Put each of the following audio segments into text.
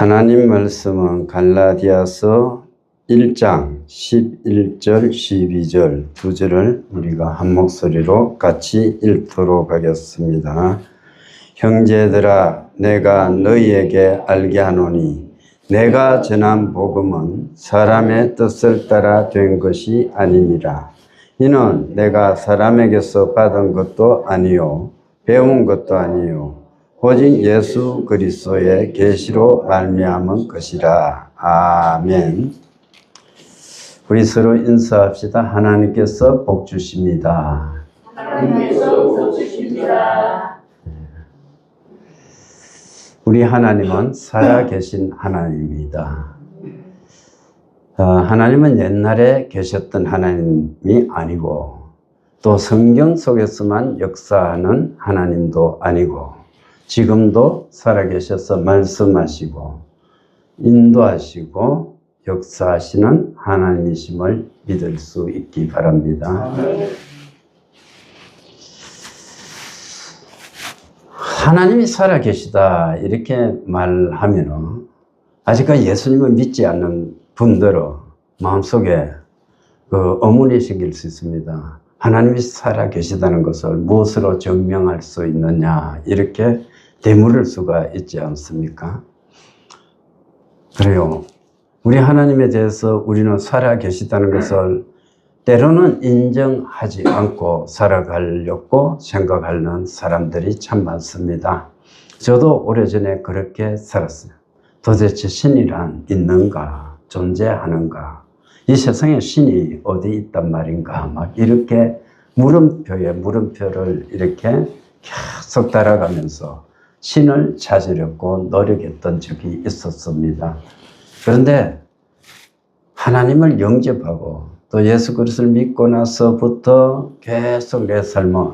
하나님 말씀은 갈라디아서 1장 11절 12절 두 절을 우리가 한 목소리로 같이 읽도록 하겠습니다. 형제들아, 내가 너희에게 알게 하노니 내가 전한 복음은 사람의 뜻을 따라 된 것이 아니니라. 이는 내가 사람에게서 받은 것도 아니요 배운 것도 아니요 오직 예수 그리스도의 계시로 말미암은 것이라. 아멘. 우리 서로 인사합시다. 하나님께서 복 주십니다. 하나님께서 복 주십니다. 우리 하나님은 살아계신 하나님입니다. 하나님은 옛날에 계셨던 하나님이 아니고 또 성경 속에서만 역사하는 하나님도 아니고 지금도 살아계셔서 말씀하시고 인도하시고 역사하시는 하나님이심을 믿을 수 있기 바랍니다. 하나님이 살아계시다 이렇게 말하면 아직까지 예수님을 믿지 않는 분들은 마음속에 의문이 생길 수 있습니다. 하나님이 살아계시다는 것을 무엇으로 증명할 수 있느냐 이렇게 되물을 수가 있지 않습니까? 그래요. 우리 하나님에 대해서 우리는 살아계시다는 것을 때로는 인정하지 않고 살아가려고 생각하는 사람들이 참 많습니다. 저도 오래전에 그렇게 살았어요. 도대체 신이란 있는가? 존재하는가? 이 세상에 신이 어디 있단 말인가? 막 이렇게 물음표에 물음표를 이렇게 계속 따라가면서 신을 찾으려고 노력했던 적이 있었습니다. 그런데 하나님을 영접하고 또 예수 그리스도를 믿고 나서부터 계속 내 삶은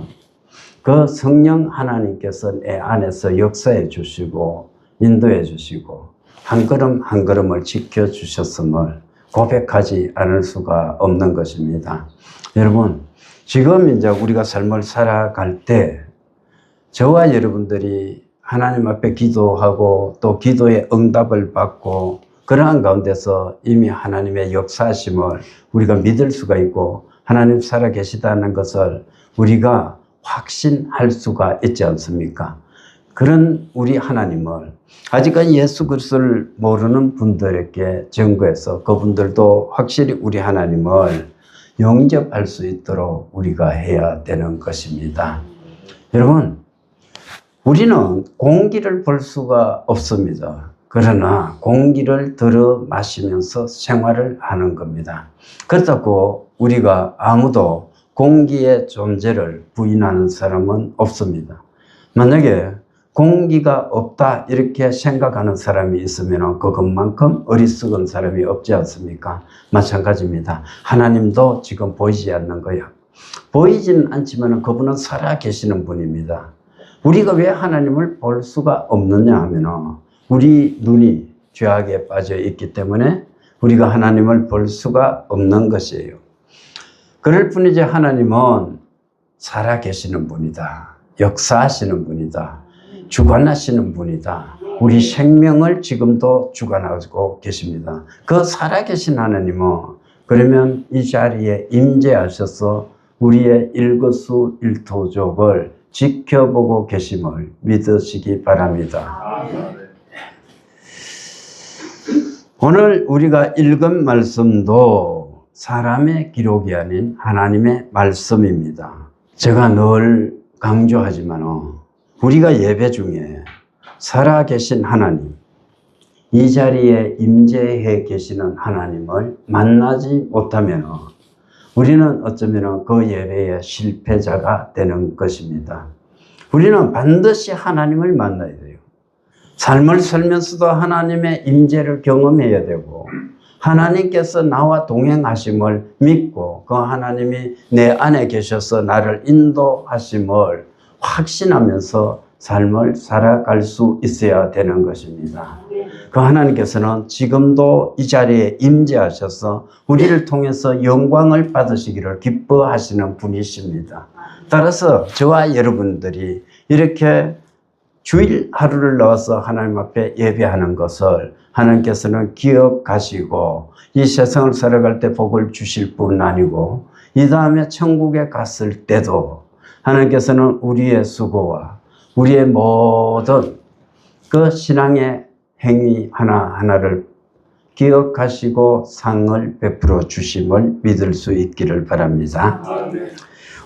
그 성령 하나님께서 내 안에서 역사해 주시고 인도해 주시고 한 걸음 한 걸음을 지켜주셨음을 고백하지 않을 수가 없는 것입니다. 여러분, 지금 이제 우리가 삶을 살아갈 때 저와 여러분들이 하나님 앞에 기도하고 또 기도의 응답을 받고 그러한 가운데서 이미 하나님의 역사심을 우리가 믿을 수가 있고 하나님 살아계시다는 것을 우리가 확신할 수가 있지 않습니까? 그런 우리 하나님을 아직까지 예수 그리스도를 모르는 분들에게 증거해서 그분들도 확실히 우리 하나님을 영접할 수 있도록 우리가 해야 되는 것입니다. 여러분, 우리는 공기를 볼 수가 없습니다. 그러나 공기를 들어 마시면서 생활을 하는 겁니다. 그렇다고 우리가 아무도 공기의 존재를 부인하는 사람은 없습니다. 만약에 공기가 없다 이렇게 생각하는 사람이 있으면 그것만큼 어리석은 사람이 없지 않습니까? 마찬가지입니다. 하나님도 지금 보이지 않는 거야. 보이지는 않지만 그분은 살아계시는 분입니다. 우리가 왜 하나님을 볼 수가 없느냐 하면 우리 눈이 죄악에 빠져 있기 때문에 우리가 하나님을 볼 수가 없는 것이에요. 그럴 뿐이지 하나님은 살아계시는 분이다. 역사하시는 분이다. 주관하시는 분이다. 우리 생명을 지금도 주관하고 계십니다. 그 살아계신 하나님은 그러면 이 자리에 임재하셔서 우리의 일거수일투족을 지켜보고 계심을 믿으시기 바랍니다. 오늘 우리가 읽은 말씀도 사람의 기록이 아닌 하나님의 말씀입니다. 제가 늘 강조하지만 우리가 예배 중에 살아계신 하나님, 이 자리에 임재해 계시는 하나님을 만나지 못하면 우리는 어쩌면 그 예배의 실패자가 되는 것입니다. 우리는 반드시 하나님을 만나야 돼요. 삶을 살면서도 하나님의 임재를 경험해야 되고 하나님께서 나와 동행하심을 믿고 그 하나님이 내 안에 계셔서 나를 인도하심을 확신하면서 삶을 살아갈 수 있어야 되는 것입니다. 그 하나님께서는 지금도 이 자리에 임재하셔서 우리를 통해서 영광을 받으시기를 기뻐하시는 분이십니다. 따라서 저와 여러분들이 이렇게 주일 하루를 나와서 하나님 앞에 예배하는 것을 하나님께서는 기억하시고 이 세상을 살아갈 때 복을 주실 뿐 아니고 이 다음에 천국에 갔을 때도 하나님께서는 우리의 수고와 우리의 모든 그 신앙의 행위 하나하나를 기억하시고 상을 베풀어 주심을 믿을 수 있기를 바랍니다.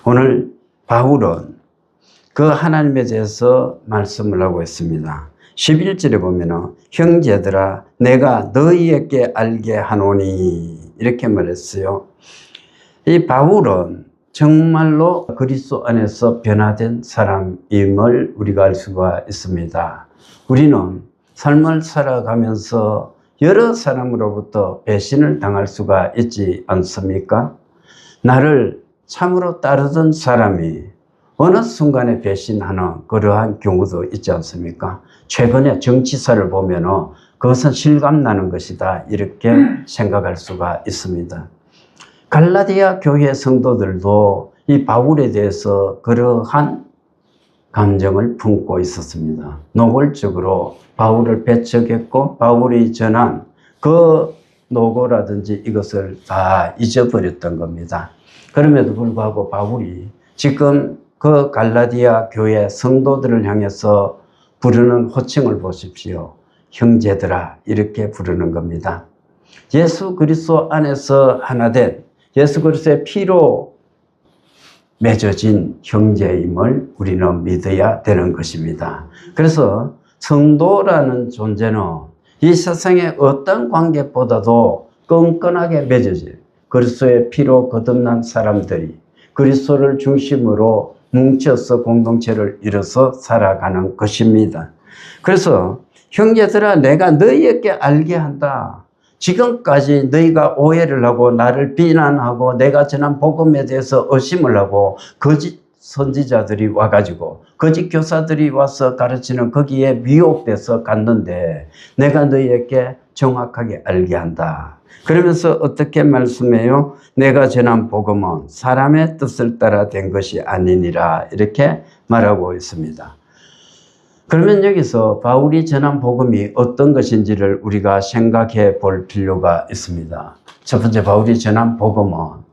오늘 바울은 그 하나님에 대해서 말씀을 하고 있습니다. 11절에 보면은 형제들아 내가 너희에게 알게 하노니 이렇게 말했어요. 이 바울은 정말로 그리스도 안에서 변화된 사람임을 우리가 알 수가 있습니다. 우리는 삶을 살아가면서 여러 사람으로부터 배신을 당할 수가 있지 않습니까? 나를 참으로 따르던 사람이 어느 순간에 배신하는 그러한 경우도 있지 않습니까? 최근에 정치사를 보면 그것은 실감나는 것이다 이렇게 생각할 수가 있습니다. 갈라디아 교회 성도들도 이 바울에 대해서 그러한 감정을 품고 있었습니다. 노골적으로 바울을 배척했고 바울이 전한 그 노고라든지 이것을 다 잊어버렸던 겁니다. 그럼에도 불구하고 바울이 지금 그 갈라디아 교회 성도들을 향해서 부르는 호칭을 보십시오. 형제들아 이렇게 부르는 겁니다. 예수 그리스도 안에서 하나 된 예수 그리스도의 피로 맺어진 형제임을 우리는 믿어야 되는 것입니다. 그래서 성도라는 존재는 이 세상의 어떤 관계보다도 끈끈하게 맺어진 그리스도의 피로 거듭난 사람들이 그리스도를 중심으로 뭉쳐서 공동체를 이뤄서 살아가는 것입니다. 그래서 형제들아 내가 너희에게 알게 한다. 지금까지 너희가 오해를 하고 나를 비난하고 내가 전한 복음에 대해서 의심을 하고 거짓 선지자들이 와가지고 거짓 교사들이 와서 가르치는 거기에 미혹돼서 갔는데 내가 너희에게 정확하게 알게 한다. 그러면서 어떻게 말씀해요? 내가 전한 복음은 사람의 뜻을 따라 된 것이 아니니라 이렇게 말하고 있습니다. 그러면 여기서 바울이 전한 복음이 어떤 것인지를 우리가 생각해 볼 필요가 있습니다. 첫 번째 바울이 전한 복음은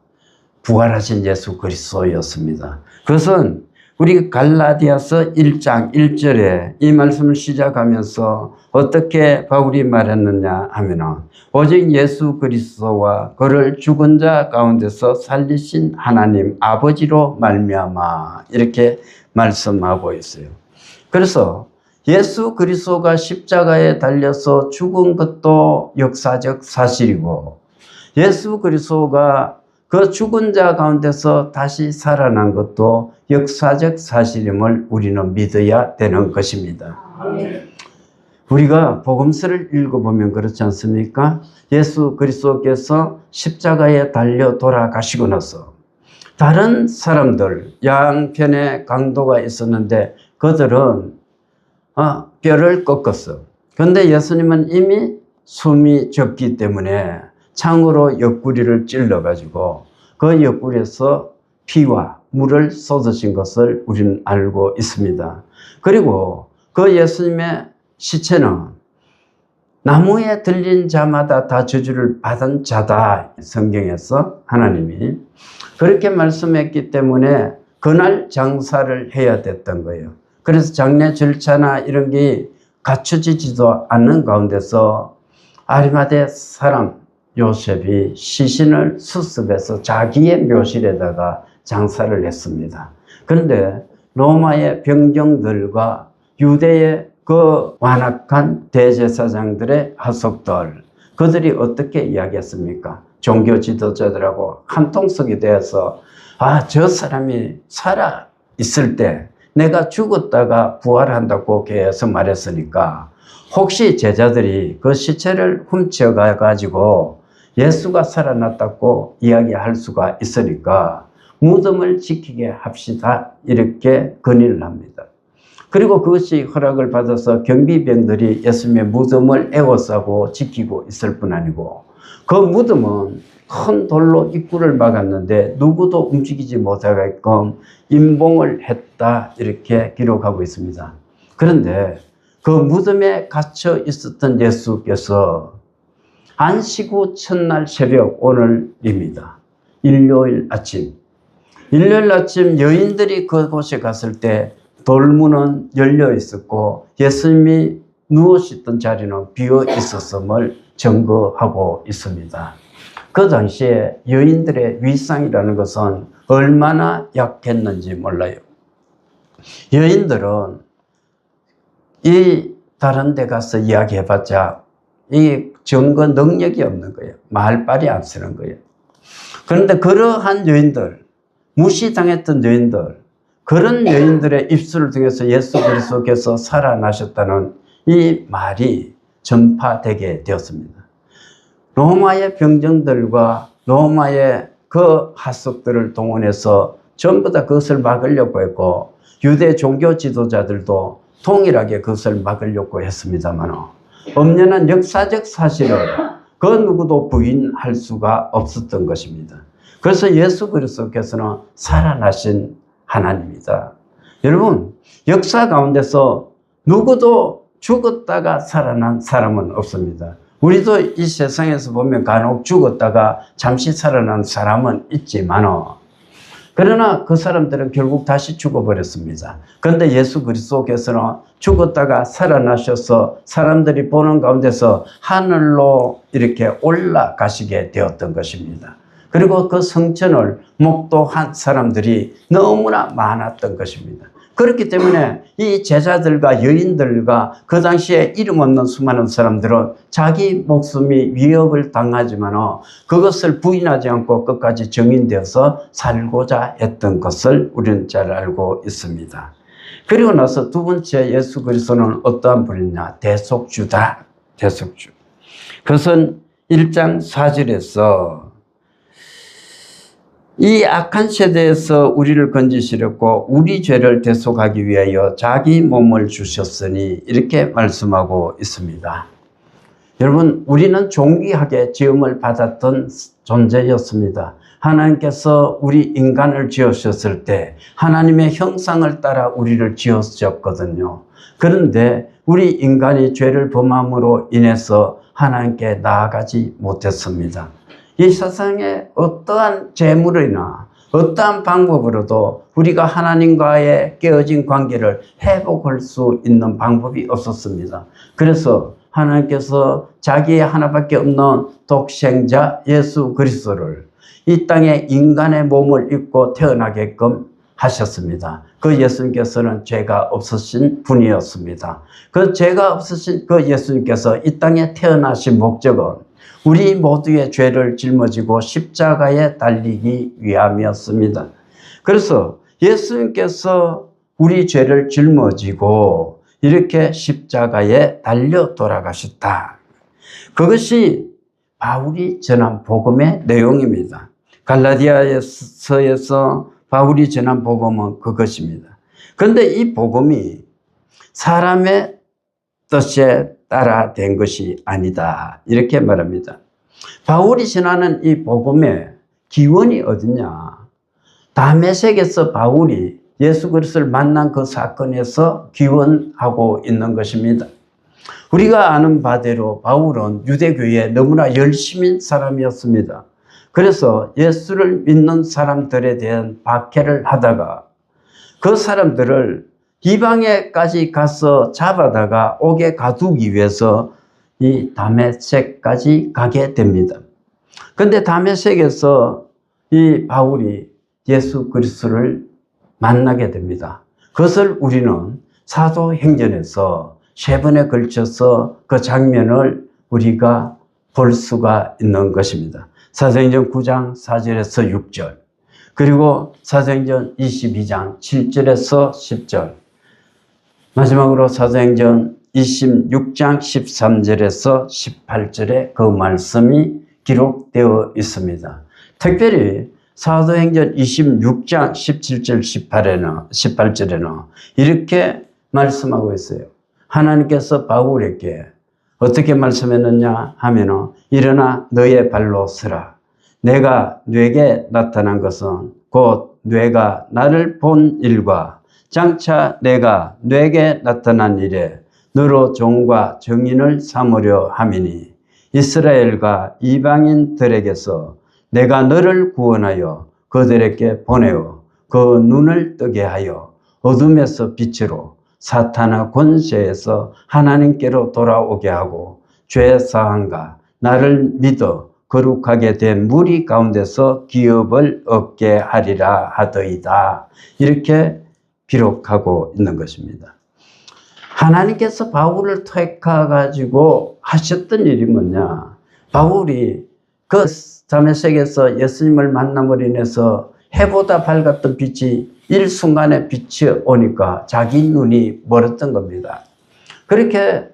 부활하신 예수 그리스도였습니다. 그것은 우리 갈라디아서 1장 1절에 이 말씀을 시작하면서 어떻게 바울이 말했느냐 하면은 오직 예수 그리스도와 그를 죽은 자 가운데서 살리신 하나님 아버지로 말미암아 이렇게 말씀하고 있어요. 그래서 예수 그리스도가 십자가에 달려서 죽은 것도 역사적 사실이고 예수 그리스도가 그 죽은 자 가운데서 다시 살아난 것도 역사적 사실임을 우리는 믿어야 되는 것입니다. 우리가 복음서를 읽어보면 그렇지 않습니까? 예수 그리스도께서 십자가에 달려 돌아가시고 나서 다른 사람들 양편에 강도가 있었는데 그들은 뼈를 꺾었어. 그런데 예수님은 이미 숨이 졌기 때문에 창으로 옆구리를 찔러가지고 그 옆구리에서 피와 물을 쏟으신 것을 우리는 알고 있습니다. 그리고 그 예수님의 시체는 나무에 들린 자마다 다 저주를 받은 자다. 성경에서 하나님이 그렇게 말씀했기 때문에 그날 장사를 해야 됐던 거예요. 그래서 장례 절차나 이런 게 갖춰지지도 않는 가운데서 아리마대 사람 요셉이 시신을 수습해서 자기의 묘실에다가 장사를 했습니다. 그런데 로마의 병정들과 유대의 그 완악한 대제사장들의 하속들 그들이 어떻게 이야기했습니까? 종교 지도자들하고 한통속이 되어서 저 사람이 살아 있을 때 내가 죽었다가 부활한다고 계속 말했으니까 혹시 제자들이 그 시체를 훔쳐가 가지고 예수가 살아났다고 이야기할 수가 있으니까 무덤을 지키게 합시다 이렇게 건의를 합니다. 그리고 그것이 허락을 받아서 경비병들이 예수님의 무덤을 에워싸고 지키고 있을 뿐 아니고 그 무덤은 큰 돌로 입구를 막았는데 누구도 움직이지 못하게끔 임봉을 했다 이렇게 기록하고 있습니다. 그런데 그 무덤에 갇혀 있었던 예수께서 안식 후 첫날 새벽, 오늘입니다. 일요일 아침 여인들이 그곳에 갔을 때 돌문은 열려 있었고 예수님이 누우셨던 자리는 비어 있었음을 증거하고 있습니다. 그 당시에 여인들의 위상이라는 것은 얼마나 약했는지 몰라요. 여인들은 이 다른 데 가서 이야기해봤자 이 증거 능력이 없는 거예요. 말빨이 안 쓰는 거예요. 그런데 그러한 여인들, 무시당했던 여인들, 그런 여인들의 입술을 통해서 예수 그리스도께서 살아나셨다는 이 말이 전파되게 되었습니다. 로마의 병정들과 로마의 그 하석들을 동원해서 전부 다 그것을 막으려고 했고 유대 종교 지도자들도 동일하게 그것을 막으려고 했습니다만 엄연한 역사적 사실을 그 누구도 부인할 수가 없었던 것입니다. 그래서 예수 그리스도께서는 살아나신 하나님이다. 여러분, 역사 가운데서 누구도 죽었다가 살아난 사람은 없습니다. 우리도 이 세상에서 보면 간혹 죽었다가 잠시 살아난 사람은 있지만 그러나 그 사람들은 결국 다시 죽어버렸습니다. 그런데 예수 그리스도께서는 죽었다가 살아나셔서 사람들이 보는 가운데서 하늘로 이렇게 올라가시게 되었던 것입니다. 그리고 그 성천을 목도한 사람들이 너무나 많았던 것입니다. 그렇기 때문에 이 제자들과 여인들과 그 당시에 이름 없는 수많은 사람들은 자기 목숨이 위협을 당하지만 그것을 부인하지 않고 끝까지 증인되어서 살고자 했던 것을 우리는 잘 알고 있습니다. 그리고 나서 두 번째 예수 그리스도는 어떠한 분이냐? 대속주다. 대속주. 그것은 1장 4절에서 이 악한 세대에서 우리를 건지시렸고 우리 죄를 대속하기 위하여 자기 몸을 주셨으니 이렇게 말씀하고 있습니다. 여러분, 우리는 존귀하게 지음을 받았던 존재였습니다. 하나님께서 우리 인간을 지으셨을 때 하나님의 형상을 따라 우리를 지으셨거든요. 그런데 우리 인간이 죄를 범함으로 인해서 하나님께 나아가지 못했습니다. 이 세상에 어떠한 재물이나 어떠한 방법으로도 우리가 하나님과의 깨어진 관계를 회복할 수 있는 방법이 없었습니다. 그래서 하나님께서 자기의 하나밖에 없는 독생자 예수 그리스도를 이 땅에 인간의 몸을 입고 태어나게끔 하셨습니다. 그 예수님께서는 죄가 없으신 분이었습니다. 그 죄가 없으신 그 예수님께서 이 땅에 태어나신 목적은 우리 모두의 죄를 짊어지고 십자가에 달리기 위함이었습니다. 그래서 예수님께서 우리 죄를 짊어지고 이렇게 십자가에 달려 돌아가셨다. 그것이 바울이 전한 복음의 내용입니다. 갈라디아서에서 바울이 전한 복음은 그것입니다. 그런데 이 복음이 사람의 뜻에 따라 된 것이 아니다. 이렇게 말합니다. 바울이 전하는 이 복음의 기원이 어디냐? 다메섹에서 바울이 예수 그리스도를 만난 그 사건에서 기원하고 있는 것입니다. 우리가 아는 바대로 바울은 유대교에 너무나 열심인 사람이었습니다. 그래서 예수를 믿는 사람들에 대한 박해를 하다가 그 사람들을 이방에까지 가서 잡아다가 옥에 가두기 위해서 이 다메섹까지 가게 됩니다. 그런데 다메섹에서 이 바울이 예수 그리스도를 만나게 됩니다. 그것을 우리는 사도행전에서 3번에 걸쳐서 그 장면을 우리가 볼 수가 있는 것입니다. 사도행전 9장 4절에서 6절, 그리고 사도행전 22장 7절에서 10절, 마지막으로 사도행전 26장 13절에서 18절에 그 말씀이 기록되어 있습니다. 특별히 사도행전 26장 17절 18절에는 이렇게 말씀하고 있어요. 하나님께서 바울에게 어떻게 말씀했느냐 하면은 일어나 너의 발로 서라. 내가 네게 나타난 것은 곧 네가 나를 본 일과 장차 내가 내게 나타난 일에 너로 종과 정인을 삼으려 함이니 이스라엘과 이방인들에게서 내가 너를 구원하여 그들에게 보내어 그 눈을 뜨게 하여 어둠에서 빛으로 사탄의 권세에서 하나님께로 돌아오게 하고 죄 사함과 나를 믿어 거룩하게 된 무리 가운데서 기업을 얻게 하리라 하더이다. 이렇게 기록하고 있는 것입니다. 하나님께서 바울을 택해가지고 하셨던 일이 뭐냐? 바울이 그 다메섹에서 예수님을 만남으로 인해서 해보다 밝았던 빛이 일순간에 빛이 오니까 자기 눈이 멀었던 겁니다. 그렇게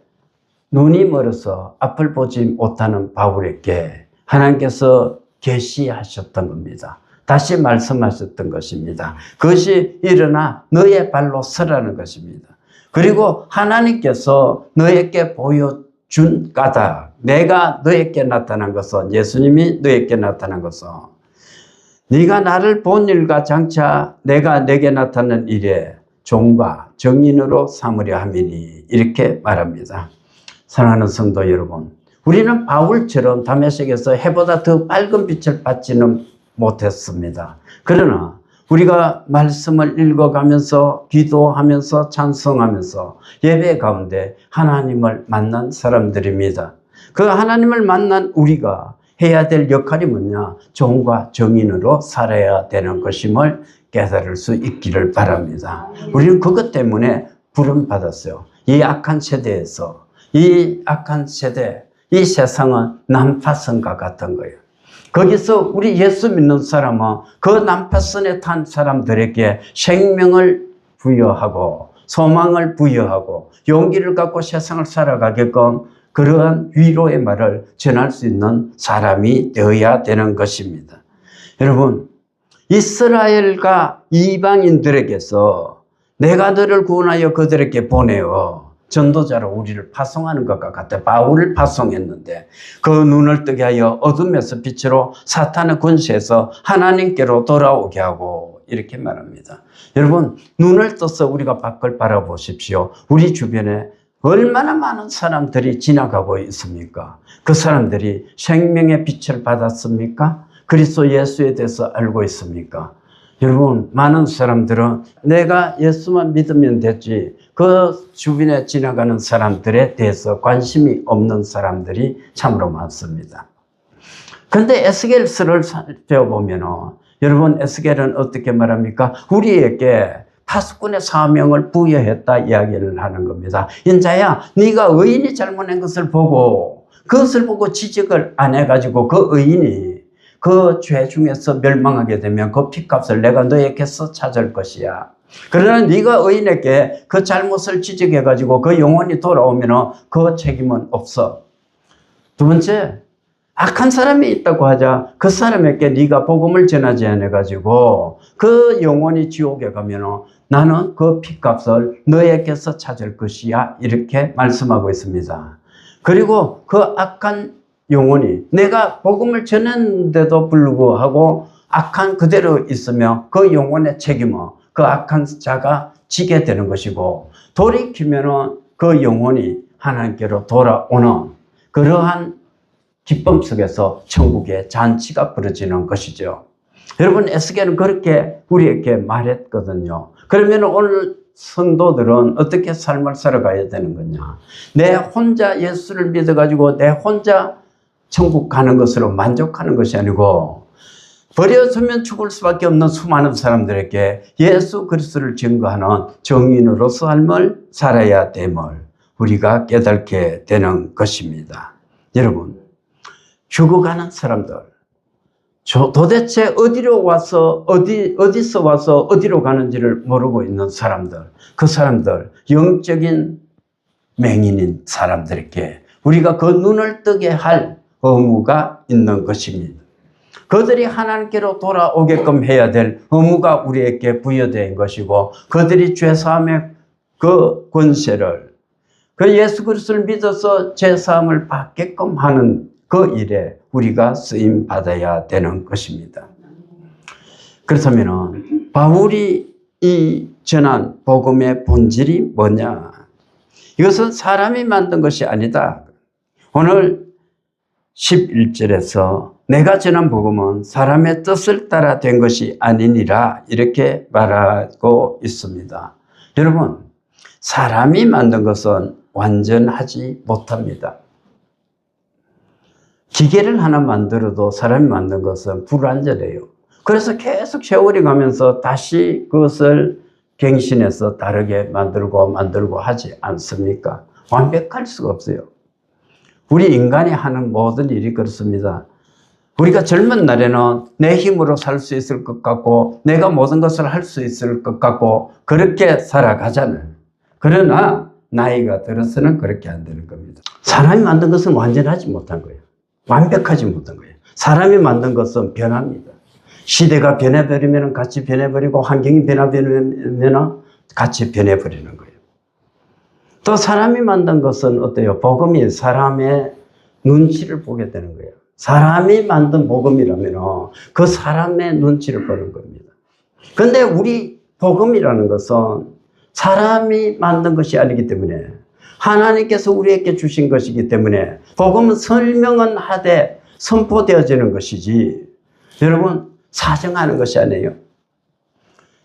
눈이 멀어서 앞을 보지 못하는 바울에게 하나님께서 계시하셨던 겁니다. 다시 말씀하셨던 것입니다. 그것이 일어나 너의 발로 서라는 것입니다. 그리고 하나님께서 너에게 보여준 까닭, 내가 너에게 나타난 것은, 예수님이 너에게 나타난 것은 네가 나를 본 일과 장차 내가 내게 나타난 일에 종과 정인으로 삼으려 함이니 이렇게 말합니다. 사랑하는 성도 여러분, 우리는 바울처럼 다메섹에서 해보다 더 밝은 빛을 받지는 못했습니다. 그러나 우리가 말씀을 읽어가면서 기도하면서 찬송하면서 예배 가운데 하나님을 만난 사람들입니다. 그 하나님을 만난 우리가 해야 될 역할이 뭐냐? 종과 정인으로 살아야 되는 것임을 깨달을 수 있기를 바랍니다. 우리는 그것 때문에 부름 받았어요. 이 악한 세대에서, 이 악한 세대, 이 세상은 난파선과 같은 거예요. 거기서 우리 예수 믿는 사람은 그 난파선에 탄 사람들에게 생명을 부여하고 소망을 부여하고 용기를 갖고 세상을 살아가게끔 그러한 위로의 말을 전할 수 있는 사람이 되어야 되는 것입니다. 여러분, 이스라엘과 이방인들에게서 내가 너를 구원하여 그들에게 보내어 전도자로 우리를 파송하는 것과 같아. 바울을 파송했는데 그 눈을 뜨게 하여 어둠에서 빛으로 사탄의 권세에서 하나님께로 돌아오게 하고 이렇게 말합니다. 여러분, 눈을 떠서 우리가 밖을 바라보십시오. 우리 주변에 얼마나 많은 사람들이 지나가고 있습니까? 그 사람들이 생명의 빛을 받았습니까? 그리스도 예수에 대해서 알고 있습니까? 여러분, 많은 사람들은 내가 예수만 믿으면 됐지, 그 주변에 지나가는 사람들에 대해서 관심이 없는 사람들이 참으로 많습니다. 그런데 에스겔서를 살펴보면 여러분, 에스겔은 어떻게 말합니까? 우리에게 파수꾼의 사명을 부여했다 이야기를 하는 겁니다. 인자야, 네가 의인이 잘못한 것을 보고 그것을 보고 지적을 안 해가지고 그 의인이 그 죄 중에서 멸망하게 되면 그 핏값을 내가 너에게서 찾을 것이야. 그러나 네가 의인에게 그 잘못을 지적해가지고 그 영혼이 돌아오면 그 책임은 없어. 두 번째, 악한 사람이 있다고 하자 그 사람에게 네가 복음을 전하지 않아가지고 그 영혼이 지옥에 가면 나는 그 핏값을 너에게서 찾을 것이야. 이렇게 말씀하고 있습니다. 그리고 그 악한 영혼이 내가 복음을 전했는데도 불구하고 악한 그대로 있으며 그 영혼의 책임은 그 악한 자가 지게 되는 것이고 돌이키면 그 영혼이 하나님께로 돌아오는 그러한 기쁨 속에서 천국의 잔치가 벌어지는 것이죠. 여러분, 에스겔은 그렇게 우리에게 말했거든요. 그러면 오늘 성도들은 어떻게 삶을 살아가야 되는 거냐? 내 혼자 예수를 믿어가지고 내 혼자 천국 가는 것으로 만족하는 것이 아니고 버려주면 죽을 수밖에 없는 수많은 사람들에게 예수 그리스도를 증거하는 정인으로 삶을 살아야 됨을 우리가 깨닫게 되는 것입니다. 여러분, 죽어가는 사람들, 도대체 어디로 와서 어디서 와서 어디로 가는지를 모르고 있는 사람들, 그 사람들, 영적인 맹인인 사람들에게 우리가 그 눈을 뜨게 할 의무가 있는 것입니다. 그들이 하나님께로 돌아오게끔 해야 될 의무가 우리에게 부여된 것이고 그들이 죄사함의 그 권세를 그 예수 그리스도를 믿어서 죄사함을 받게끔 하는 그 일에 우리가 쓰임 받아야 되는 것입니다. 그렇다면 바울이 이 전한 복음의 본질이 뭐냐? 이것은 사람이 만든 것이 아니다. 오늘 11절에서 내가 전한 복음은 사람의 뜻을 따라 된 것이 아니니라 이렇게 말하고 있습니다. 여러분, 사람이 만든 것은 완전하지 못합니다. 기계를 하나 만들어도 사람이 만든 것은 불완전해요. 그래서 계속 세월이 가면서 다시 그것을 갱신해서 다르게 만들고 하지 않습니까? 완벽할 수가 없어요. 우리 인간이 하는 모든 일이 그렇습니다. 우리가 젊은 날에는 내 힘으로 살 수 있을 것 같고 내가 모든 것을 할 수 있을 것 같고 그렇게 살아가잖아요. 그러나 나이가 들어서는 그렇게 안 되는 겁니다. 사람이 만든 것은 완전하지 못한 거예요. 완벽하지 못한 거예요. 사람이 만든 것은 변합니다. 시대가 변해버리면 같이 변해버리고 환경이 변해버리면 같이 변해버리는 거예요. 또 사람이 만든 것은 어때요? 복음이 사람의 눈치를 보게 되는 거예요. 사람이 만든 복음이라면 그 사람의 눈치를 보는 겁니다. 그런데 우리 복음이라는 것은 사람이 만든 것이 아니기 때문에 하나님께서 우리에게 주신 것이기 때문에 복음은 설명은 하되 선포되어지는 것이지 여러분 사정하는 것이 아니에요.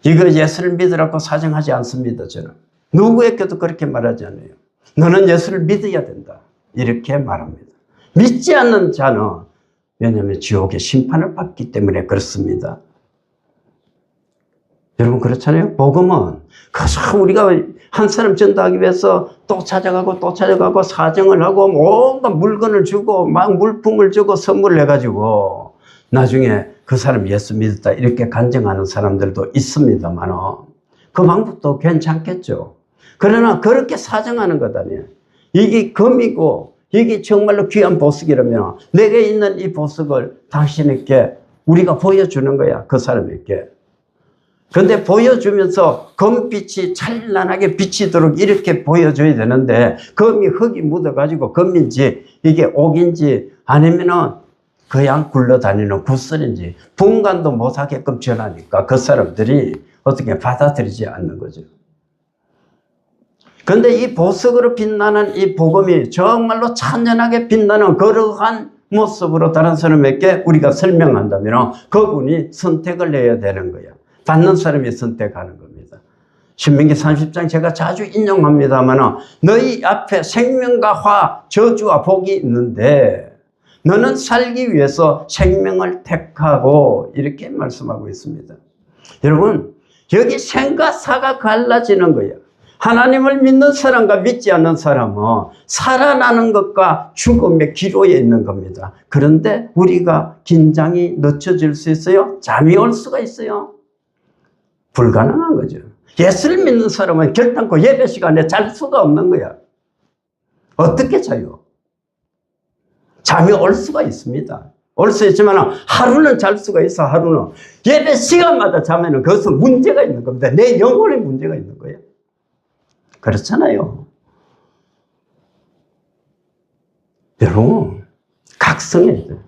이거 예수를 믿으라고 사정하지 않습니다. 저는 누구에게도 그렇게 말하지 않아요. 너는 예수를 믿어야 된다 이렇게 말합니다. 믿지 않는 자는 왜냐하면 지옥의 심판을 받기 때문에 그렇습니다. 여러분 그렇잖아요. 복음은 그저 우리가 한 사람 전도하기 위해서 또 찾아가고 사정을 하고 온갖 물건을 주고 막 물품을 주고 선물을 해가지고 나중에 그 사람 예수 믿었다 이렇게 간증하는 사람들도 있습니다만 그 방법도 괜찮겠죠. 그러나 그렇게 사정하는 것 아니에요. 이게 금이고 이게 정말로 귀한 보석이라면 내게 있는 이 보석을 당신에게 우리가 보여주는 거야. 그 사람에게. 그런데 보여주면서 금빛이 찬란하게 비치도록 이렇게 보여줘야 되는데 금이 흙이 묻어가지고 금인지 이게 옥인지 아니면은 그냥 굴러다니는 구슬인지 분간도 못하게끔 전하니까 그 사람들이 어떻게 받아들이지 않는 거죠. 그런데 이 보석으로 빛나는 이 복음이 정말로 찬연하게 빛나는 그러한 모습으로 다른 사람에게 우리가 설명한다면 그분이 선택을 해야 되는 거예요. 받는 사람이 선택하는 겁니다. 신명기 30장 제가 자주 인용합니다만 너희 앞에 생명과 화, 저주와 복이 있는데 너는 살기 위해서 생명을 택하고 이렇게 말씀하고 있습니다. 여러분 여기 생과 사가 갈라지는 거예요. 하나님을 믿는 사람과 믿지 않는 사람은 살아나는 것과 죽음의 기로에 있는 겁니다. 그런데 우리가 긴장이 늦춰질 수 있어요? 잠이 올 수가 있어요? 불가능한 거죠. 예수를 믿는 사람은 결단코 예배 시간에 잘 수가 없는 거야. 어떻게 자요? 잠이 올 수가 있습니다. 올 수 있지만 하루는 잘 수가 있어. 하루는 예배 시간마다 자면은 그것은 문제가 있는 겁니다. 내 영혼에 문제가 있는 거예요. 그렇잖아요. 여러분 각성해야 돼요.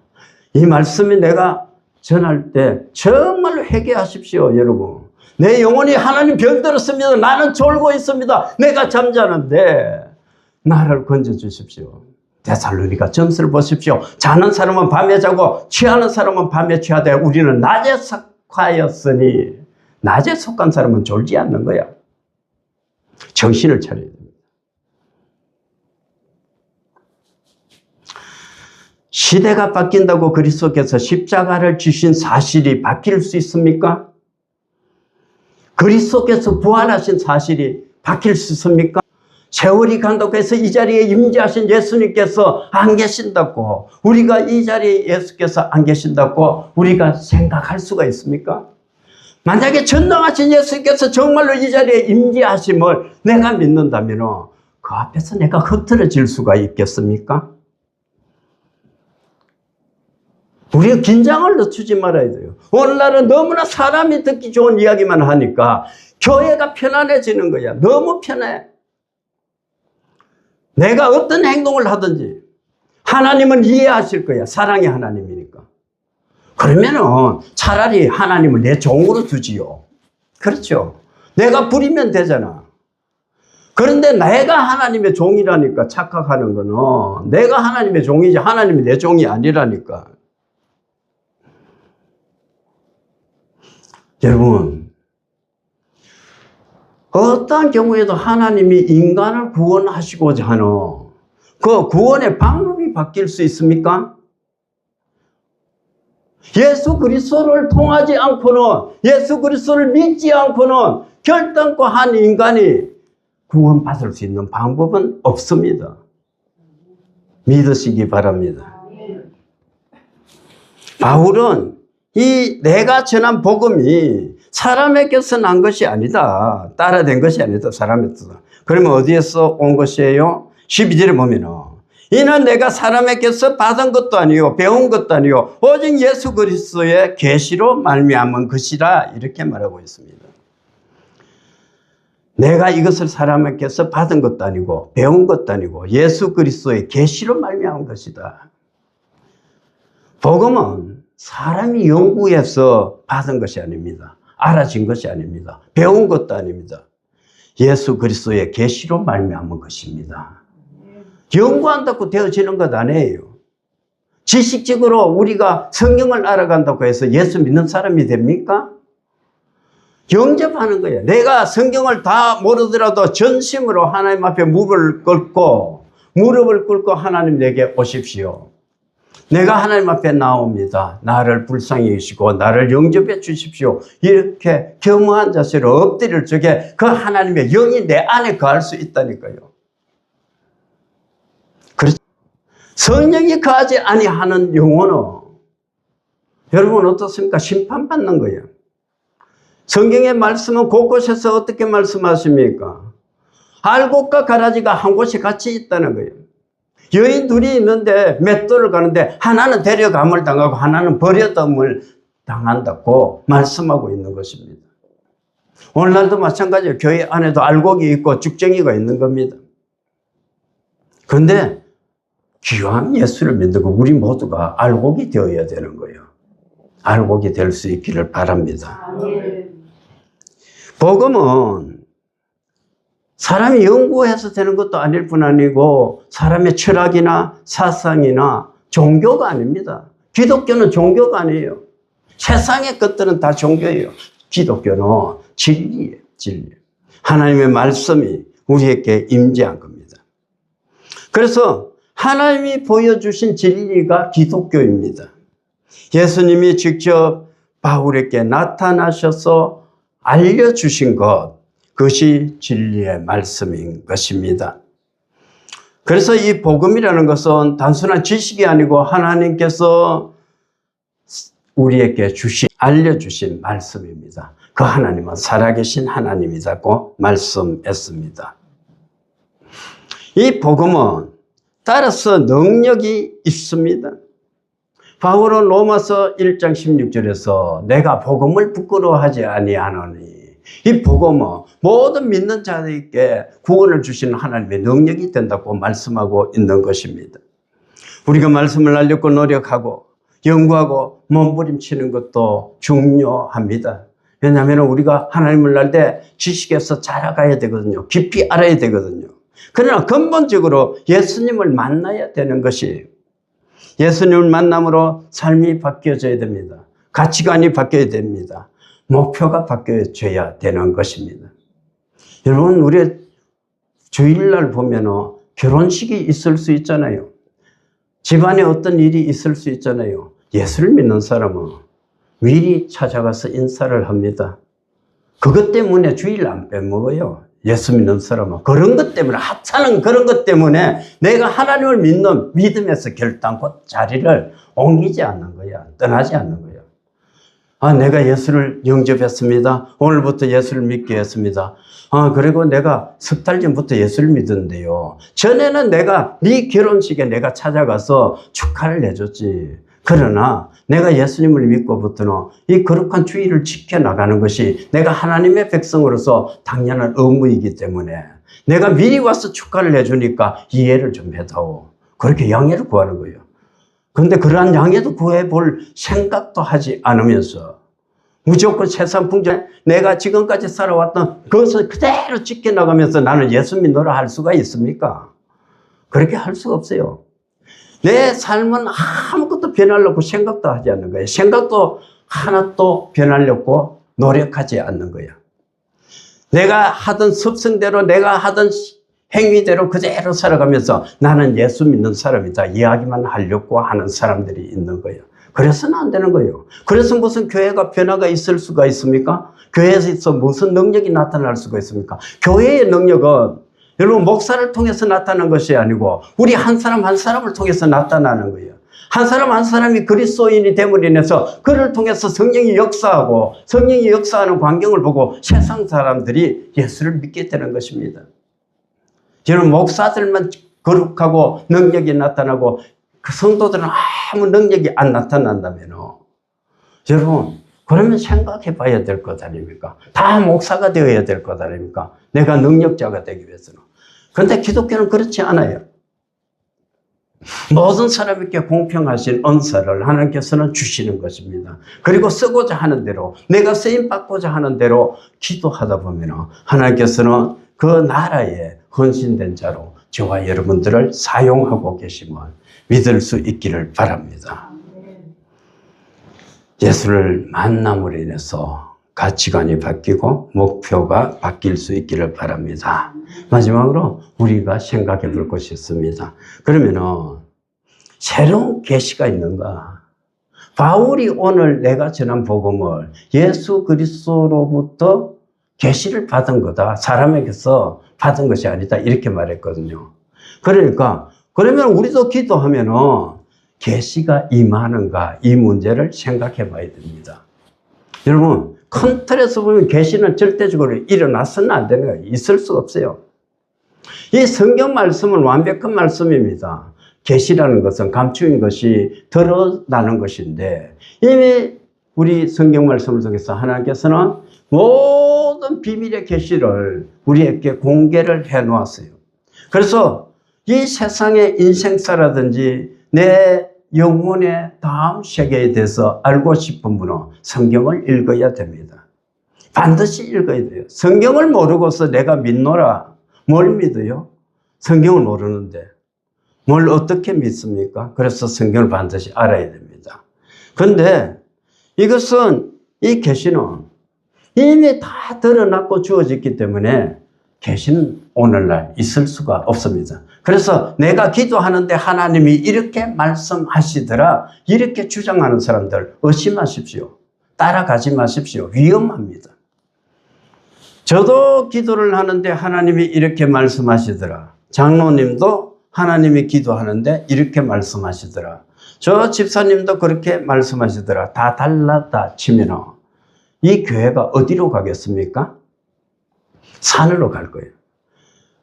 이 말씀이 내가 전할 때 정말로 회개하십시오. 여러분 내 영혼이 하나님 병들었습니다. 나는 졸고 있습니다. 내가 잠자는데 나를 건져주십시오. 데살로니가 전서를 보십시오. 자는 사람은 밤에 자고 취하는 사람은 밤에 취하되 우리는 낮에 속하였으니 낮에 속한 사람은 졸지 않는 거야. 정신을 차려야 됩니다. 시대가 바뀐다고 그리스도께서 십자가를 지신 사실이 바뀔 수 있습니까? 그리스도께서 부활하신 사실이 바뀔 수 있습니까? 세월이 간다고 해서 이 자리에 임재하신 예수님께서 안 계신다고 우리가 이 자리에 예수께서 안 계신다고 우리가 생각할 수가 있습니까? 만약에 전능하신 예수께서 정말로 이 자리에 임재하심을 내가 믿는다면 그 앞에서 내가 흐트러질 수가 있겠습니까? 우리가 긴장을 늦추지 말아야 돼요. 오늘날은 너무나 사람이 듣기 좋은 이야기만 하니까 교회가 편안해지는 거야. 너무 편해. 내가 어떤 행동을 하든지 하나님은 이해하실 거야. 사랑의 하나님이니까. 그러면은 차라리 하나님을 내 종으로 두지요. 그렇죠. 내가 부리면 되잖아. 그런데 내가 하나님의 종이라니까 착각하는 거는 내가 하나님의 종이지 하나님이 내 종이 아니라니까. 여러분, 어떠한 경우에도 하나님이 인간을 구원하시고자 하는 그 구원의 방법이 바뀔 수 있습니까? 예수 그리스도를 통하지 않고는, 예수 그리스도를 믿지 않고는 결단코 한 인간이 구원받을 수 있는 방법은 없습니다. 믿으시기 바랍니다. 바울은 이 내가 전한 복음이 사람에게서 난 것이 아니다. 따라된 것이 아니다. 사람에게서. 그러면 어디에서 온 것이에요? 12절에 보면은 이는 내가 사람에게서 받은 것도 아니요 배운 것도 아니요 오직 예수 그리스도의 계시로 말미암은 것이라 이렇게 말하고 있습니다. 내가 이것을 사람에게서 받은 것도 아니고 배운 것도 아니고 예수 그리스도의 계시로 말미암은 것이다. 복음은 사람이 연구해서 받은 것이 아닙니다. 알아진 것이 아닙니다. 배운 것도 아닙니다. 예수 그리스도의 계시로 말미암은 것입니다. 연구한다고 되어지는 것 아니에요. 지식적으로 우리가 성경을 알아간다고 해서 예수 믿는 사람이 됩니까? 영접하는 거예요. 내가 성경을 다 모르더라도 전심으로 하나님 앞에 무릎을 꿇고 하나님 내게 오십시오. 내가 하나님 앞에 나옵니다. 나를 불쌍히 여기시고 나를 영접해 주십시오. 이렇게 겸허한 자세로 엎드릴 적에 그 하나님의 영이 내 안에 거할 수 있다니까요. 그렇죠? 성령이 거하지 아니하는 영혼은 여러분 어떻습니까? 심판받는 거예요. 성경의 말씀은 곳곳에서 어떻게 말씀하십니까? 알곡과 가라지가 한 곳에 같이 있다는 거예요. 여인 둘이 있는데 맷돌을 가는데 하나는 데려감을 당하고 하나는 버려담을 당한다고 말씀하고 있는 것입니다. 오늘날도 마찬가지예요. 교회 안에도 알곡이 있고 죽정이가 있는 겁니다. 그런데 기왕 예수를 믿는 거 우리 모두가 알곡이 되어야 되는 거예요. 알곡이 될 수 있기를 바랍니다. 복음은 사람이 연구해서 되는 것도 아닐 뿐 아니고 사람의 철학이나 사상이나 종교가 아닙니다. 기독교는 종교가 아니에요. 세상의 것들은 다 종교예요. 기독교는 진리예요. 진리. 하나님의 말씀이 우리에게 임재한 겁니다. 그래서 하나님이 보여주신 진리가 기독교입니다. 예수님이 직접 바울에게 나타나셔서 알려주신 것, 그것이 진리의 말씀인 것입니다. 그래서 이 복음이라는 것은 단순한 지식이 아니고 하나님께서 우리에게 알려주신 말씀입니다. 그 하나님은 살아계신 하나님이라고 말씀했습니다. 이 복음은 따라서 능력이 있습니다. 바울은 로마서 1장 16절에서 내가 복음을 부끄러워하지 아니하노니 이 복음은 모든 믿는 자들에게 구원을 주시는 하나님의 능력이 된다고 말씀하고 있는 것입니다. 우리가 말씀을 알려고 노력하고 연구하고 몸부림치는 것도 중요합니다. 왜냐하면 우리가 하나님을 알 때 지식에서 자라가야 되거든요. 깊이 알아야 되거든요. 그러나 근본적으로 예수님을 만나야 되는 것이에요. 예수님을 만남으로 삶이 바뀌어져야 됩니다. 가치관이 바뀌어야 됩니다. 목표가 바뀌어져야 되는 것입니다. 여러분, 우리 주일날 보면 결혼식이 있을 수 있잖아요. 집안에 어떤 일이 있을 수 있잖아요. 예수를 믿는 사람은 미리 찾아가서 인사를 합니다. 그것 때문에 주일 안 빼먹어요. 예수 믿는 사람은 그런 것 때문에, 하찮은 그런 것 때문에 내가 하나님을 믿는 믿음에서 결단코 자리를 옮기지 않는 거야. 떠나지 않는 거야. 내가 예수를 영접했습니다. 오늘부터 예수를 믿게 했습니다. 그리고 내가 석 달 전부터 예수를 믿었는데요. 전에는 내가 네 결혼식에 내가 찾아가서 축하를 해줬지. 그러나 내가 예수님을 믿고부터는 이 거룩한 주의를 지켜나가는 것이 내가 하나님의 백성으로서 당연한 의무이기 때문에 내가 미리 와서 축하를 해주니까 이해를 좀 해다오. 그렇게 양해를 구하는 거예요. 그런데 그러한 양해도 구해볼 생각도 하지 않으면서 무조건 세상 풍전, 내가 지금까지 살아왔던 그것을 그대로 지켜나가면서 나는 예수 믿노라 할 수가 있습니까? 그렇게 할 수가 없어요. 내 삶은 아무것도 변하려고 생각도 하지 않는 거예요. 생각도 하나도 변하려고 노력하지 않는 거예요. 내가 하던 습성대로, 내가 하던 행위대로 그대로 살아가면서 나는 예수 믿는 사람이다 이야기만 하려고 하는 사람들이 있는 거예요. 그래서는 안 되는 거예요. 그래서 무슨 교회가 변화가 있을 수가 있습니까? 교회에서 무슨 능력이 나타날 수가 있습니까? 교회의 능력은 여러분 목사를 통해서 나타나는 것이 아니고 우리 한 사람 한 사람을 통해서 나타나는 거예요. 한 사람 한 사람이 그리스도인이 됨으로 인해서 그를 통해서 성령이 역사하고 성령이 역사하는 광경을 보고 세상 사람들이 예수를 믿게 되는 것입니다. 여러분 목사들만 거룩하고 능력이 나타나고 그 성도들은 아무 능력이 안 나타난다면요. 여러분 그러면 생각해 봐야 될 것 아닙니까? 다 목사가 되어야 될 것 아닙니까? 내가 능력자가 되기 위해서는. 그런데 기독교는 그렇지 않아요. 모든 사람에게 공평하신 은사를 하나님께서는 주시는 것입니다. 그리고 쓰고자 하는 대로 내가 쓰임받고자 하는 대로 기도하다 보면 하나님께서는 그 나라에 헌신된 자로 저와 여러분들을 사용하고 계심을 믿을 수 있기를 바랍니다. 예수를 만남으로 인해서 가치관이 바뀌고 목표가 바뀔 수 있기를 바랍니다. 마지막으로 우리가 생각해 볼 것이 있습니다. 그러면은 새로운 계시가 있는가? 바울이 오늘 내가 전한 복음을 예수 그리스도로부터 계시를 받은 거다. 사람에게서 받은 것이 아니다. 이렇게 말했거든요. 그러니까 그러면 우리도 기도하면은 계시가 임하는가 이 문제를 생각해 봐야 됩니다. 여러분 큰 틀에서 보면 계시는 절대적으로 일어나서는 안 되는 거예요. 있을 수 없어요. 이 성경 말씀은 완벽한 말씀입니다. 계시라는 것은 감추인 것이 드러나는 것인데 이미 우리 성경 말씀을 통해서 하나님께서는 모든 비밀의 계시를 우리에게 공개를 해 놓았어요. 그래서 이 세상의 인생사라든지 내 영혼의 다음 세계에 대해서 알고 싶은 분은 성경을 읽어야 됩니다. 반드시 읽어야 돼요. 성경을 모르고서 내가 믿노라. 뭘 믿어요? 성경을 모르는데 뭘 어떻게 믿습니까? 그래서 성경을 반드시 알아야 됩니다. 그런데 이것은 이 계시는 이미 다 드러났고 주어졌기 때문에 계시는 오늘날 있을 수가 없습니다. 그래서 내가 기도하는데 하나님이 이렇게 말씀하시더라 이렇게 주장하는 사람들 의심하십시오. 따라가지 마십시오. 위험합니다. 저도 기도를 하는데 하나님이 이렇게 말씀하시더라. 장로님도 하나님이 기도하는데 이렇게 말씀하시더라. 저 집사님도 그렇게 말씀하시더라. 다 달랐다 치면 이 교회가 어디로 가겠습니까? 산으로 갈 거예요.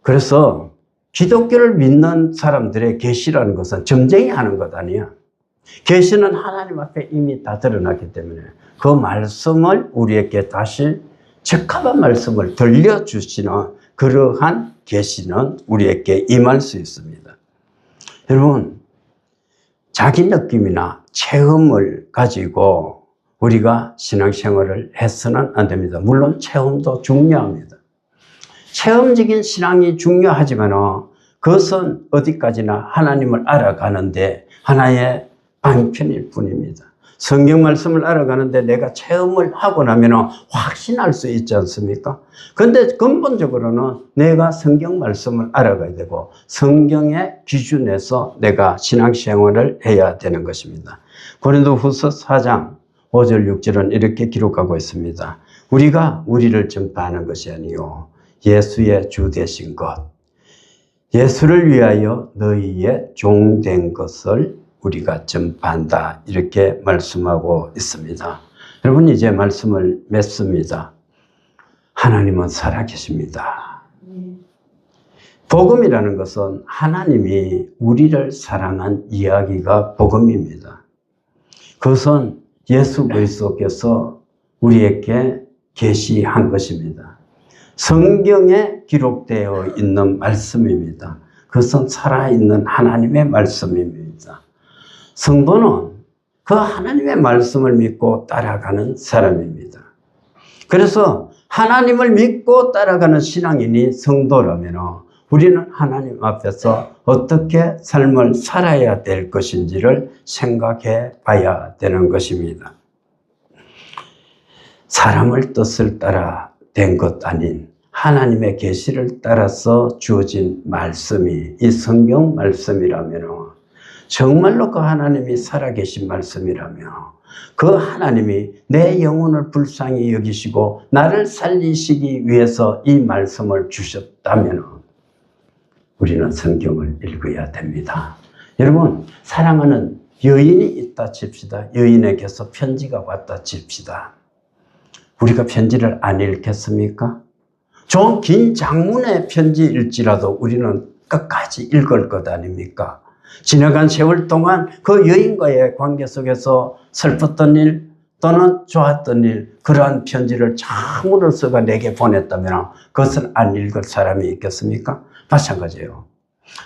그래서 기독교를 믿는 사람들의 계시라는 것은 점쟁이 하는 것 아니야. 계시는 하나님 앞에 이미 다 드러났기 때문에 그 말씀을 우리에게 다시 적합한 말씀을 들려주시는 그러한 계시는 우리에게 임할 수 있습니다. 여러분 자기 느낌이나 체험을 가지고 우리가 신앙생활을 해서는 안 됩니다. 물론 체험도 중요합니다. 체험적인 신앙이 중요하지만 그것은 어디까지나 하나님을 알아가는데 하나의 방편일 뿐입니다. 성경 말씀을 알아가는데 내가 체험을 하고 나면 확신할 수 있지 않습니까? 그런데 근본적으로는 내가 성경 말씀을 알아가야 되고 성경의 기준에서 내가 신앙생활을 해야 되는 것입니다. 고린도후서 4장 5절 6절은 이렇게 기록하고 있습니다. 우리가 우리를 전파하는 것이 아니요 예수의 주 되신 것, 예수를 위하여 너희의 종 된 것을 우리가 전파한다 이렇게 말씀하고 있습니다. 여러분 이제 말씀을 맺습니다. 하나님은 살아계십니다. 복음이라는 것은 하나님이 우리를 사랑한 이야기가 복음입니다. 그것은 예수 그리스도께서 우리에게 계시한 것입니다. 성경에 기록되어 있는 말씀입니다. 그것은 살아있는 하나님의 말씀입니다. 성도는 그 하나님의 말씀을 믿고 따라가는 사람입니다. 그래서 하나님을 믿고 따라가는 신앙인이 성도라면 우리는 하나님 앞에서 어떻게 삶을 살아야 될 것인지를 생각해 봐야 되는 것입니다. 사람의 뜻을 따라 된 것 아닌 하나님의 계시를 따라서 주어진 말씀이 이 성경 말씀이라면, 정말로 그 하나님이 살아계신 말씀이라면, 그 하나님이 내 영혼을 불쌍히 여기시고 나를 살리시기 위해서 이 말씀을 주셨다면 우리는 성경을 읽어야 됩니다. 여러분, 사랑하는 여인이 있다 칩시다. 여인에게서 편지가 왔다 칩시다. 우리가 편지를 안 읽겠습니까? 좀 긴 장문의 편지일지라도 우리는 끝까지 읽을 것 아닙니까? 지나간 세월 동안 그 여인과의 관계 속에서 슬펐던 일 또는 좋았던 일, 그러한 편지를 장문을 써가 내게 보냈다면 그것을 안 읽을 사람이 있겠습니까? 마찬가지예요.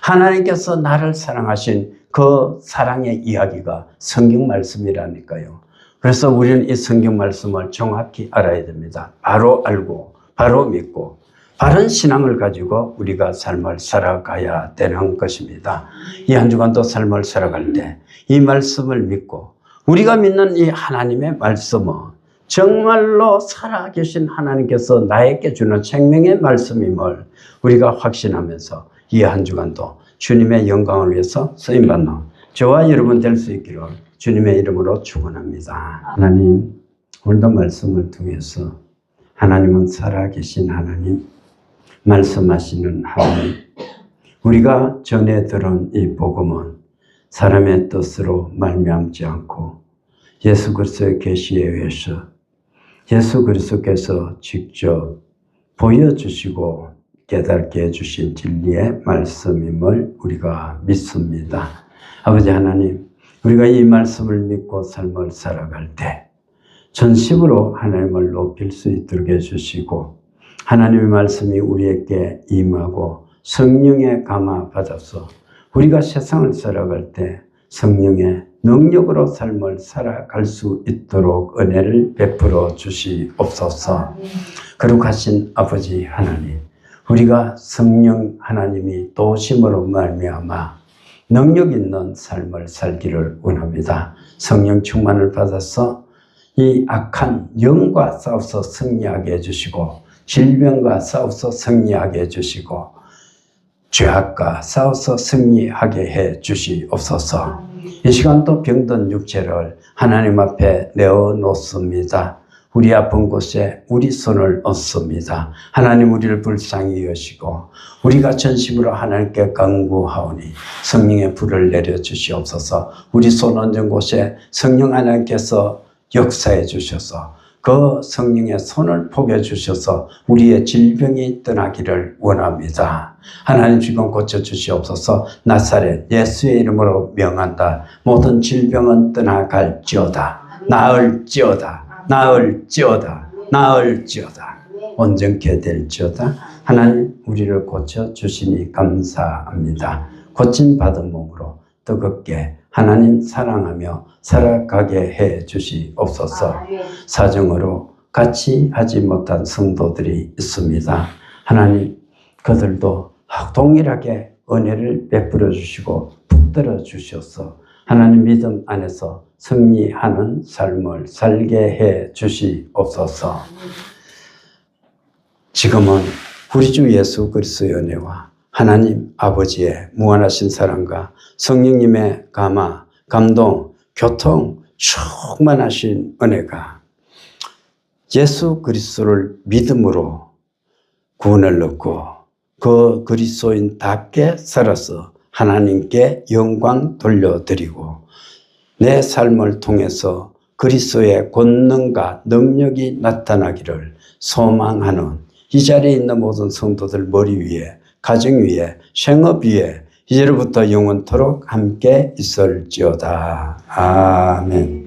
하나님께서 나를 사랑하신 그 사랑의 이야기가 성경 말씀이라니까요. 그래서 우리는 이 성경 말씀을 정확히 알아야 됩니다. 바로 알고 바로 믿고 바른 신앙을 가지고 우리가 삶을 살아가야 되는 것입니다. 이 한 주간도 삶을 살아갈 때 이 말씀을 믿고 우리가 믿는 이 하나님의 말씀은 정말로 살아계신 하나님께서 나에게 주는 생명의 말씀임을 우리가 확신하면서 이 한 주간도 주님의 영광을 위해서 쓰임받는 저와 여러분 될 수 있기를 주님의 이름으로 축원합니다. 하나님, 오늘도 말씀을 통해서 하나님은 살아계신 하나님, 말씀하시는 하나님, 우리가 전해 들은 이 복음은 사람의 뜻으로 말미암지 않고 예수 그리스도의 계시에 의해서 예수 그리스도께서 직접 보여주시고 깨닫게 해주신 진리의 말씀임을 우리가 믿습니다. 아버지 하나님, 우리가 이 말씀을 믿고 삶을 살아갈 때 전심으로 하나님을 높일 수 있도록 해주시고 하나님의 말씀이 우리에게 임하고 성령의 감화 받아서 우리가 세상을 살아갈 때 성령의 능력으로 삶을 살아갈 수 있도록 은혜를 베풀어 주시옵소서. 거룩하신 아버지 하나님, 우리가 성령 하나님이 도심으로 말미암아 능력 있는 삶을 살기를 원합니다. 성령 충만을 받아서 이 악한 영과 싸워서 승리하게 해주시고 질병과 싸워서 승리하게 해주시고 죄악과 싸워서 승리하게 해 주시옵소서. 이 시간도 병든 육체를 하나님 앞에 내어놓습니다. 우리 아픈 곳에 우리 손을 얹습니다. 하나님 우리를 불쌍히 여시고 우리가 전심으로 하나님께 간구하오니 성령의 불을 내려주시옵소서. 우리 손 얹은 곳에 성령 하나님께서 역사해 주셔서 그 성령의 손을 포개 주셔서 우리의 질병이 떠나기를 원합니다. 하나님 지금 고쳐주시옵소서. 나사렛 예수의 이름으로 명한다. 모든 질병은 떠나갈지어다. 나을지어다. 나을지어다. 나을지어다. 온전케 될지어다. 하나님 우리를 고쳐주시니 감사합니다. 고침받은 몸으로 뜨겁게 하나님 사랑하며 살아가게 해 주시옵소서. 사정으로 같이 하지 못한 성도들이 있습니다. 하나님 그들도 동일하게 은혜를 베풀어 주시고 붙들어 주셔서 하나님 믿음 안에서 승리하는 삶을 살게 해 주시옵소서. 지금은 우리 주 예수 그리스도의 은혜와 하나님 아버지의 무한하신 사랑과 성령님의 감화, 감동, 교통, 충만하신 은혜가 예수 그리스도를 믿음으로 구원을 얻고 그 그리스도인답게 살아서 하나님께 영광 돌려드리고 내 삶을 통해서 그리스도의 권능과 능력이 나타나기를 소망하는 이 자리에 있는 모든 성도들 머리 위에, 가정 위에, 생업 위에 이제로부터 영원토록 함께 있을지어다. 아멘.